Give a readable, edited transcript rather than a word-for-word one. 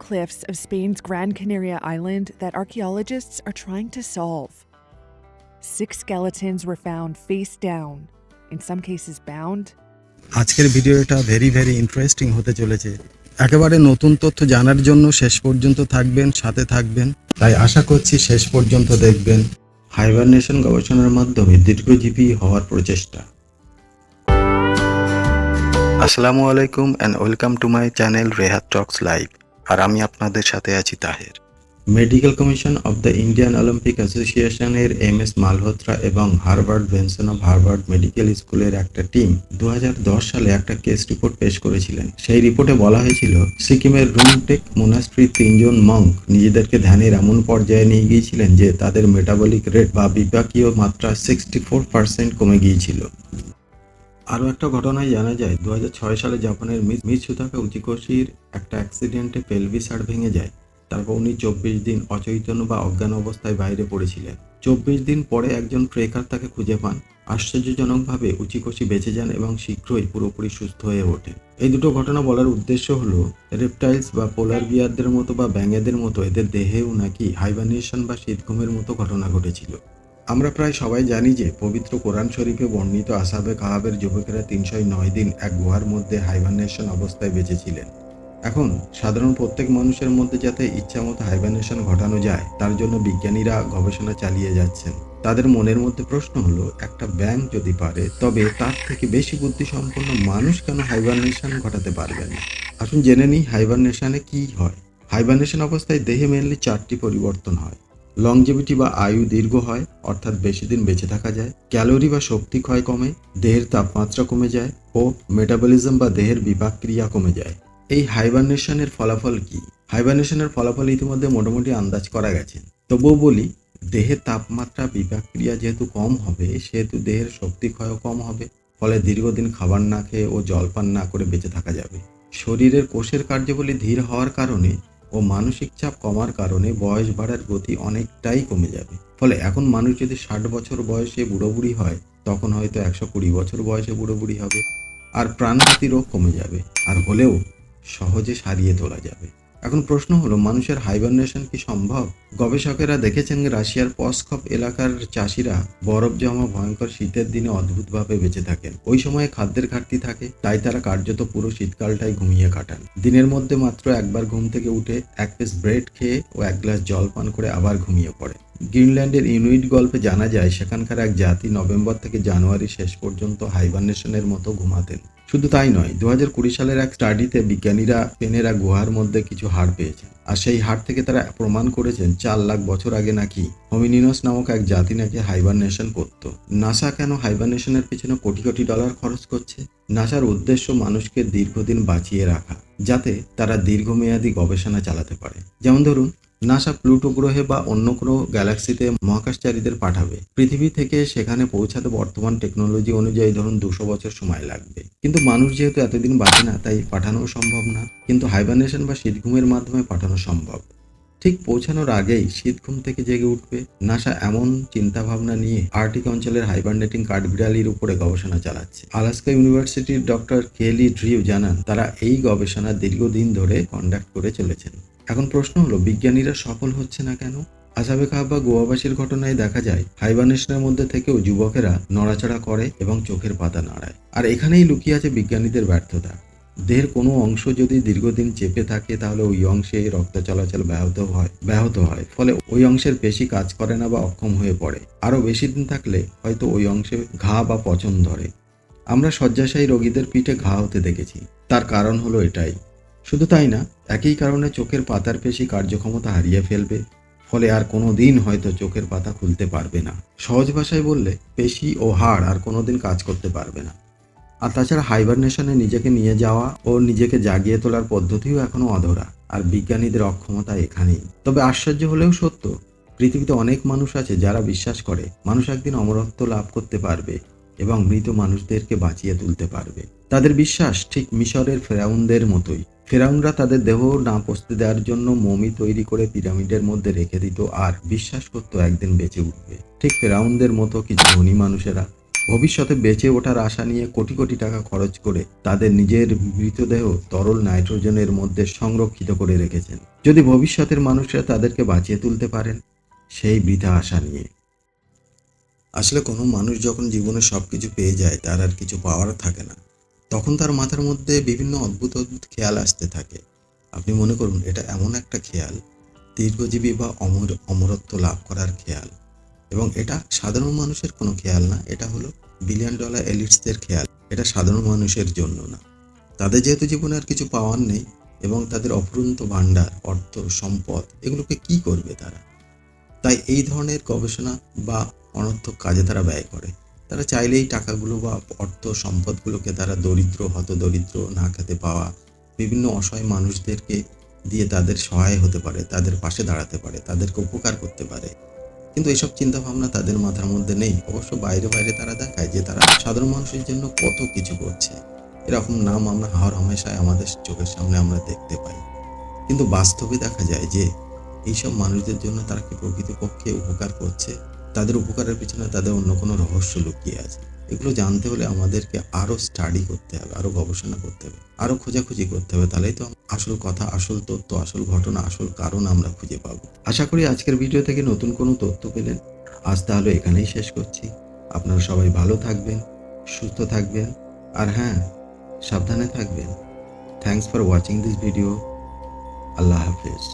cliffs of Spain's Gran Canaria island that archaeologists are trying to solve. 6 skeletons were found face down, in some cases bound. আজকের ভিডিওটা very interesting হতে চলেছে। একেবারে নতুন তথ্য জানার জন্য শেষ পর্যন্ত থাকবেন, সাথে থাকবেন। তাই আশা করছি শেষ পর্যন্ত দেখবেন। হাইবারনেশন গবেষণার মাধ্যমে দীর্ঘজীবী হওয়ার প্রচেষ্টা। আসসালামু আলাইকুম and welcome to my channel Rehat talks live. আর আমি আপনাদের সাথে আছি Taher. Medical commission of the Indian Olympic অ্যাসোসিয়েশনের এমএস মালহোত্রা এবং Harvard Benson of Harvard medical স্কুলের একটা টিম 2010 সালে একটা কেস রিপোর্ট পেশ করেছিলেন। সেই রিপোর্টে বলা হয়েছিল সিকিমের রুমটেক মোনাস্ট্রির 3 জন মঙ্ক নিজেদেরকে ধ্যানের এমন পর্যায়ে নিয়ে গিয়েছিলেন যে তাদের মেটাবলিক রেট বা বিপাকীয় মাত্রা 64% কমে গিয়েছিল। আরও একটা ঘটনায় জানা যায় 2006 সালে জাপানের মিৎসুতাকা উচিকোশির একটা অ্যাক্সিডেন্টে পেলভিস হাড় ভেঙে যায়। তারপর উনি 24 দিন অচৈতন্য বা অজ্ঞান অবস্থায় বাইরে পড়েছিলেন। 24 দিন পরে একজন ট্রেকার তাকে খুঁজে পান। আশ্চর্যজনকভাবে উচিকোশি বেঁচে যান এবং শীঘ্রই পুরোপুরি সুস্থ হয়ে ওঠেন। এই দুটো ঘটনা বলার উদ্দেশ্য হলো রেপটাইলস বা পোলার বিয়ারদের মতো বা ব্যাঙেদের মতো এদের দেহেও নাকি হাইবারনেশন বা শীতঘুমের মতো ঘটনা ঘটেছিল। আমরা প্রায় সবাই জানি যে পবিত্র কোরআন শরীফে বর্ণিত আসহাবে কাহাবের যুবকেরা 309 দিন এক গুহার মধ্যে হাইবারনেশন অবস্থায় বেঁচেছিলেন। এখন সাধারণ প্রত্যেক মানুষের মধ্যে যাতে ইচ্ছামতো হাইবারনেশন ঘটানো যায় তার জন্য বিজ্ঞানীরা গবেষণা চালিয়ে যাচ্ছেন। তাদের মনের মধ্যে প্রশ্ন হলো, একটা ব্যাঙ যদি পারে তবে তার থেকে বেশি বুদ্ধিসম্পন্ন মানুষ কেন হাইবারনেশন ঘটাতে পারবে না? আসুন জেনে নিই হাইবারনেশনে কি হয়। হাইবারনেশন অবস্থায় দেহে মেনলি 4টি পরিবর্তন হয়। লংজিভিটি বা আয়ু দীর্ঘ হয়, অর্থাৎ বেশি দিন বেঁচে থাকা যায়। ক্যালোরি বা শক্তি ক্ষয় কমে, দেহের তাপমাত্রা কমে যায় ও মেটাবলিজম বা দেহের বিপাক ক্রিয়া কমে যায়। এই হাইবারনেশনের ফলাফল কি? হাইবারনেশনের ফলাফল ইতিমধ্যে মোটামুটি আন্দাজ করা গেছে। তবুও বলি, দেহের তাপমাত্রা বিপাক ক্রিয়া যেহেতু কম হবে সেহেতু দেহের শক্তি ক্ষয়ও কম হবে। ফলে দীর্ঘদিন খাবার না খেয়ে ও জলপান না করে বেঁচে থাকা যাবে। শরীরের কোষের কার্যাবলী ধীর হওয়ার কারণে ও মানসিক চাপ কমার কারণে বয়স বাড়ার গতি অনেকটাই কমে যাবে। ফলে এখন মানুষ যদি 60 বছর বয়সে বুড়ো হয় তখন হয়তো 120 বছর বয়সে বুড়ো হবে। আর প্রাণঘাতী রোগ কমে যাবে, আর হলেও সহজে সারিয়ে তোলা যাবে। এখন প্রশ্ন হলো, মানুষের হাইবারনেশন কি সম্ভব? গবেষকেরা দেখেছেন রাশিয়ার পস্কভ এলাকার চাষিরা বরফ জমা ভয়ঙ্কর শীতের দিনে অদ্ভুতভাবে বেঁচে থাকেন। ওই সময়ে খাদ্যের ঘাটতি থাকে, তাই তারা কার্যত পুরো শীতকালটাই ঘুমিয়ে কাটান। দিনের মধ্যে মাত্র একবার ঘুম থেকে উঠে 1 পিস ব্রেড খেয়ে ও 1 গ্লাস জল পান করে আবার ঘুমিয়ে পড়ে। গ্রিনল্যান্ডের ইনুইট গল্পে জানা যায় সেখানকার এক জাতি নভেম্বর থেকে জানুয়ারি শেষ পর্যন্ত হাইবারনেশনের মতো ঘুমাতেন। শুধু তাই নয়, 2020 সালের এক স্টাডিতে বিজ্ঞানীরা স্পেনের এক গুহার মধ্যে কিছু হাড় পেয়েছেন। আর সেই হাড় থেকে তারা প্রমাণ করেছেন 4 লাখ বছর আগে নাকি হোমিনিনস নামক এক জাতি নাকি হাইবারনেশন করত। নাসা কেন হাইবারনেশনের পিছনে কোটি কোটি ডলার খরচ করছে? নাসার উদ্দেশ্য মানুষকে দীর্ঘদিন বাঁচিয়ে রাখা, যাতে তারা দীর্ঘমেয়াদী গবেষণা চালাতে পারে। যেমন ধরুন, নাসা প্লুটো গ্রহে বা অন্য কোনো গ্যালাক্সিতে মহাকাশচারীদের পাঠাবে। পৃথিবী থেকে সেখানে পৌঁছাতে বর্তমান টেকনোলজি অনুযায়ী ধরুন 200 বছর সময় লাগবে। কিন্তু মানুষ যেহেতু এতদিন বাঁচে না, তাই পাঠানো সম্ভব না। কিন্তু হাইবারনেশন বা শীতঘুমের মাধ্যমে পাঠানো সম্ভব। ঠিক পৌঁছানোর আগেই শীতঘুম থেকে জেগে উঠবে। নাসা এমন চিন্তা ভাবনা নিয়ে আর্কটিক অঞ্চলের হাইবারনেটিং কাঠবিড়ালির উপরে গবেষণা চালাচ্ছে। আলাস্কা ইউনিভার্সিটির ডক্টর কেলি ড্রিউ জানান তারা এই গবেষণা দীর্ঘদিন ধরে কন্ডাক্ট করে চলেছেন। এখন প্রশ্ন হলো, বিজ্ঞানীরা সফল হচ্ছে না কেন? আসহাবে কাহাব বা গোয়াবাসীর ঘটনায় দেখা যায় হাইবারনেশনের মধ্যে থেকেও যুবকেরা নড়াচড়া করে এবং চোখের পাতা নাড়ায়। আর এখানেই লুকিয়ে আছে বিজ্ঞানীদের ব্যর্থতা। দেহের কোনো অংশ যদি দীর্ঘদিন চেপে থাকে তাহলে ওই অংশে রক্ত চলাচল ব্যাহত হয়। ফলে ওই অংশের পেশি কাজ করে না বা অক্ষম হয়ে পড়ে। আরও বেশি দিন থাকলে হয়তো ওই অংশে ঘা বা পচন ধরে। আমরা শয্যাশায়ী রোগীদের পিঠে ঘা হতে দেখেছি। তার কারণ হলো এটাই। শুধু তাই না, একই কারণে চোখের পাতার পেশি কার্যক্ষমতা হারিয়ে ফেলবে। ফলে আর কোনো দিন হয়তো চোখের পাতা খুলতে পারবে না। সহজ ভাষায় বললে, পেশি ও হাড় আর কোনো দিন কাজ করতে পারবে না। আর তাছাড়া হাইবারনেশনে নিজেকে নিয়ে যাওয়া ও নিজেকে জাগিয়ে তোলার পদ্ধতিও এখনো অধরা। আর বিজ্ঞানীদের অক্ষমতা এখানেই। তবে আশ্চর্য হলেও সত্য, পৃথিবীতে অনেক মানুষ আছে যারা বিশ্বাস করে মানুষ একদিন অমরত্ব লাভ করতে পারবে এবং মৃত মানুষদেরকে বাঁচিয়ে তুলতে পারবে। তাদের বিশ্বাস ঠিক মিশরের ফেরাউনদের মতোই। ফেরাউনরা তাদের দেহ না পচতে দেওয়ার জন্য মমি তৈরি করে পিরামিডের মধ্যে রেখে দিত আর বিশ্বাস করতো একদিন বেঁচে উঠবে। ঠিক ফেরাউনদের মতো কিছু ধনী মানুষেরা ভবিষ্যতে বেঁচে ওঠার আশা নিয়ে কোটি কোটি টাকা খরচ করে তাদের নিজের মৃতদেহ তরল নাইট্রোজেনের মধ্যে সংরক্ষিত করে রেখেছেন, যদি ভবিষ্যতের মানুষরা তাদেরকে বাঁচিয়ে তুলতে পারেন সেই বৃথা আশা নিয়ে। আসলে কোনো মানুষ যখন জীবনে সবকিছু পেয়ে যায়, তার আর কিছু পাওয়ার থাকে না, তখন তার মাথার মধ্যে বিভিন্ন অদ্ভুত অদ্ভুত খেয়াল আসতে থাকে। আপনি মনে করুন, এটা এমন একটা খেয়াল, দীর্ঘজীবী বা অমরত্ব লাভ করার খেয়াল। এবং এটা সাধারণ মানুষের কোনো খেয়াল না, এটা হলো বিলিয়ন ডলার এলিটসদের খেয়াল। এটা সাধারণ মানুষের জন্য না। তাদের যেহেতু জীবনে আর কিছু পাওয়ার নেই এবং তাদের অফুরন্ত ভাণ্ডার, অর্থ, সম্পদ, এগুলোকে কি করবে তারা? তাই এই ধরনের গবেষণা বা অনর্থক কাজে তারা ব্যয় করে। তারা চাইলেই টাকাগুলো বা অর্থ সম্পদগুলোকে তারা দরিদ্র, হতদরিদ্র, না খেতে পাওয়া বিভিন্ন অসহায় মানুষদেরকে দিয়ে তাদের সহায় হতে পারে, তাদের পাশে দাঁড়াতে পারে, তাদেরকে উপকার করতে পারে। কিন্তু এসব চিন্তাভাবনা তাদের মাথার মধ্যে নেই। অবশ্য বাইরে বাইরে তারা দেখায় যে তারা সাধারণ মানুষের জন্য কত কিছু করছে। এরকম নাম আমরা হর হামেশায় আমাদের চোখের সামনে আমরা দেখতে পাই, কিন্তু বাস্তবে দেখা যায় যে এইসব মানুষদের জন্য তারা কি প্রকৃতপক্ষে উপকার করছে? তাদের উপকারের পিছনে তাদের অন্য কোনো রহস্য লুকিয়ে আছে। এগুলো জানতে হলে আমাদেরকে আরও স্টাডি করতে হবে, আরও গবেষণা করতে হবে, আরও খোঁজাখুঁজি করতে হবে। তাহলেই তো আসল কথা, আসল তথ্য, আসল ঘটনা, আসল কারণ আমরা খুঁজে পাবো। আশা করি আজকের ভিডিও থেকে নতুন কোনো তথ্য পেলেন। আজ তাহলে এখানেই শেষ করছি। আপনারা সবাই ভালো থাকবেন, সুস্থ থাকবেন, আর হ্যাঁ, সাবধানে থাকবেন। Thanks for watching this video. আল্লাহ হাফেজ।